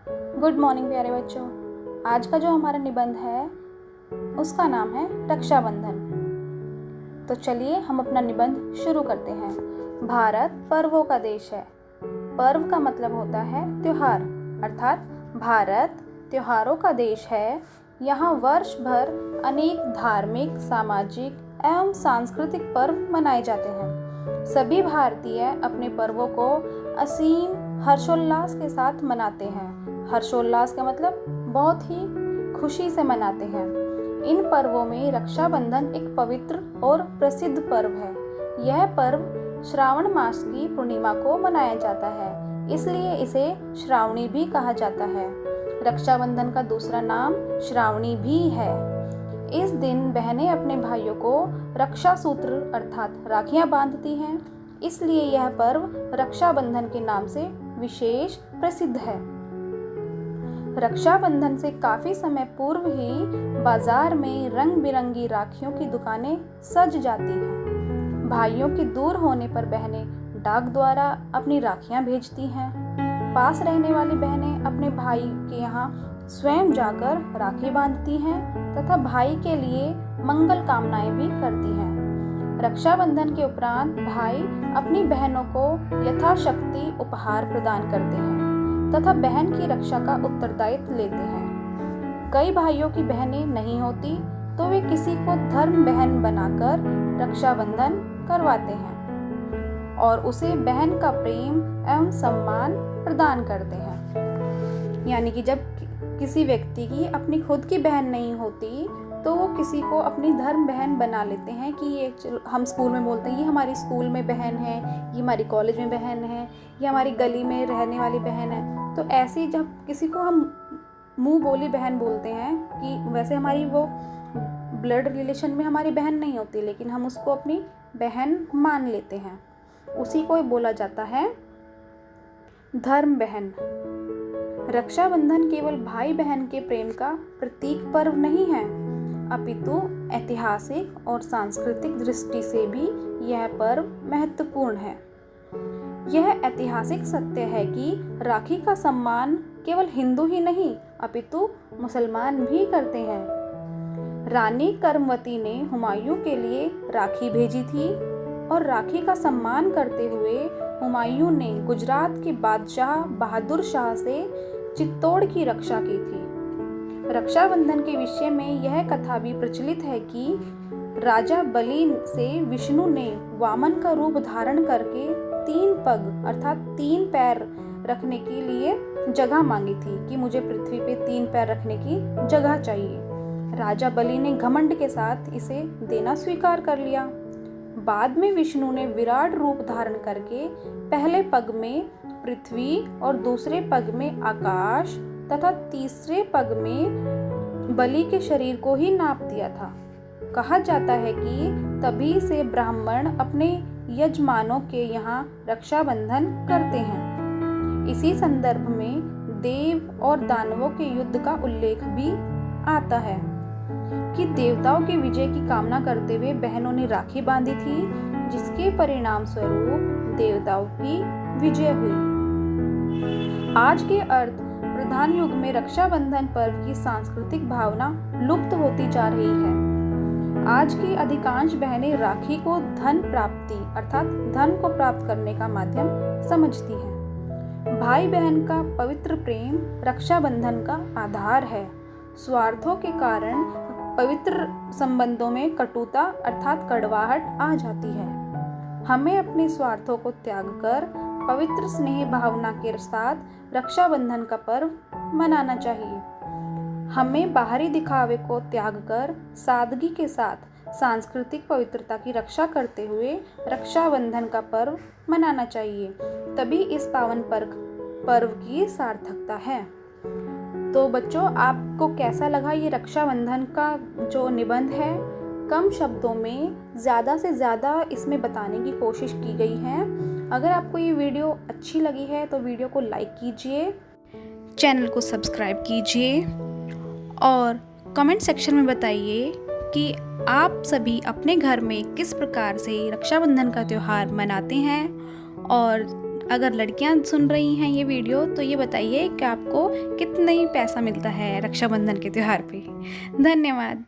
Good morning प्यारे बच्चों। आज का जो हमारा निबंध है उसका नाम है रक्षाबंधन। तो चलिए हम अपना निबंध शुरू करते हैं। भारत पर्वों का देश है। पर्व का मतलब होता है त्योहार, अर्थात भारत त्योहारों का देश है। यहाँ वर्ष भर अनेक धार्मिक, सामाजिक एवं सांस्कृतिक पर्व मनाए जाते हैं। सभी भारतीय अपने पर्वों को असीम हर्षोल्लास के साथ मनाते हैं। हर्षोल्लास का मतलब बहुत ही खुशी से मनाते हैं। इन पर्वों में रक्षाबंधन एक पवित्र और प्रसिद्ध पर्व है। यह पर्व श्रावण मास की पूर्णिमा को मनाया जाता है, इसलिए इसे श्रावणी भी कहा जाता है। रक्षाबंधन का दूसरा नाम श्रावणी भी है। इस दिन बहनें अपने भाइयों को रक्षा सूत्र अर्थात राखियां बांधती हैं, इसलिए यह पर्व रक्षाबंधन के नाम से विशेष प्रसिद्ध है। रक्षाबंधन से काफी समय पूर्व ही बाजार में रंग बिरंगी राखियों की दुकानें सज जाती हैं। भाइयों के दूर होने पर बहनें डाक द्वारा अपनी राखियां भेजती हैं। पास रहने वाली बहनें अपने भाई के यहाँ स्वयं जाकर राखी बांधती हैं तथा भाई के लिए मंगल कामनाएं भी करती हैं। रक्षाबंधन के उपरांत भाई अपनी बहनों को यथाशक्ति उपहार प्रदान करते हैं तथा बहन की रक्षा का उत्तरदायित्व लेते हैं। कई भाइयों की बहनें नहीं होती तो वे किसी को धर्म बहन बनाकर रक्षाबंधन करवाते हैं और उसे बहन का प्रेम एवं सम्मान प्रदान करते हैं। यानी कि जब किसी व्यक्ति की अपनी खुद की बहन नहीं होती तो वो किसी को अपनी धर्म बहन बना लेते हैं कि ये हम स्कूल में बोलते हैं ये हमारी स्कूल में बहन है, ये हमारी कॉलेज में बहन है, ये हमारी गली में रहने वाली बहन है। तो ऐसी जब किसी को हम मुंह बोली बहन बोलते हैं कि वैसे हमारी वो ब्लड रिलेशन में हमारी बहन नहीं होती, लेकिन हम उसको अपनी बहन मान लेते हैं, उसी को बोला जाता है धर्म बहन। रक्षाबंधन केवल भाई बहन के प्रेम का प्रतीक पर्व नहीं है, अपितु ऐतिहासिक और सांस्कृतिक दृष्टि से भी यह पर्व महत्वपूर्ण है। यह ऐतिहासिक सत्य है कि राखी का सम्मान केवल हिंदू ही नहीं अपितु मुसलमान भी करते हैं। रानी कर्मवती ने हुमायूं के लिए राखी भेजी थी और राखी का सम्मान करते हुए हुमायूं ने गुजरात के बादशाह बहादुर शाह से चित्तौड़ की रक्षा की थी। रक्षाबंधन के विषय में यह कथा भी प्रचलित है कि राजा बलि से विष्णु ने वामन का रूप धारण करके 3 पग अर्थात 3 पैर रखने के लिए जगह मांगी थी कि मुझे पृथ्वी पे 3 पैर रखने की जगह चाहिए। राजा बलि ने घमंड के साथ इसे देना स्वीकार कर लिया। बाद में विष्णु ने विराट रूप धारण करके पहले पग में पृथ्वी और दूसरे पग में आकाश तथा तीसरे पग में बलि के शरीर को ही नाप दिया था। कहा जाता है कि तभी से ब्राह्मण अपने यजमानों के यहाँ रक्षाबंधन करते हैं। इसी संदर्भ में देव और दानवों के युद्ध का उल्लेख भी आता है कि देवताओं के विजय की कामना करते हुए बहनों ने राखी बांधी थी, जिसके परिणाम स्वरूप देवताओं की विजय हुई। आज के अर्थ प्रधान युग में रक्षाबंधन पर्व की सांस्कृतिक भावना लुप्त होती जा रही है। आज की अधिकांश बहनें राखी को धन प्राप्ति अर्थात धन को प्राप्त करने का माध्यम समझती हैं। भाई बहन का पवित्र प्रेम रक्षाबंधन का आधार है। स्वार्थों के कारण पवित्र संबंधों में कटुता अर्थात कड़वाहट आ जाती है। हमें अपने स्वार्थों को त्याग कर पवित्र स्नेह भावना के साथ रक्षाबंधन का पर्व मनाना चाहिए। हमें बाहरी दिखावे को त्याग कर सादगी के साथ सांस्कृतिक पवित्रता की रक्षा करते हुए रक्षाबंधन का पर्व मनाना चाहिए, तभी इस पावन पर्व की सार्थकता है। तो बच्चों, आपको कैसा लगा ये रक्षाबंधन का जो निबंध है? कम शब्दों में ज़्यादा से ज़्यादा इसमें बताने की कोशिश की गई है। अगर आपको ये वीडियो अच्छी लगी है तो वीडियो को लाइक कीजिए, चैनल को सब्सक्राइब कीजिए और कमेंट सेक्शन में बताइए कि आप सभी अपने घर में किस प्रकार से रक्षाबंधन का त्यौहार मनाते हैं और अगर लड़कियां सुन रही हैं ये वीडियो तो ये बताइए कि आपको कितनी पैसा मिलता है रक्षाबंधन के त्यौहार पे। धन्यवाद।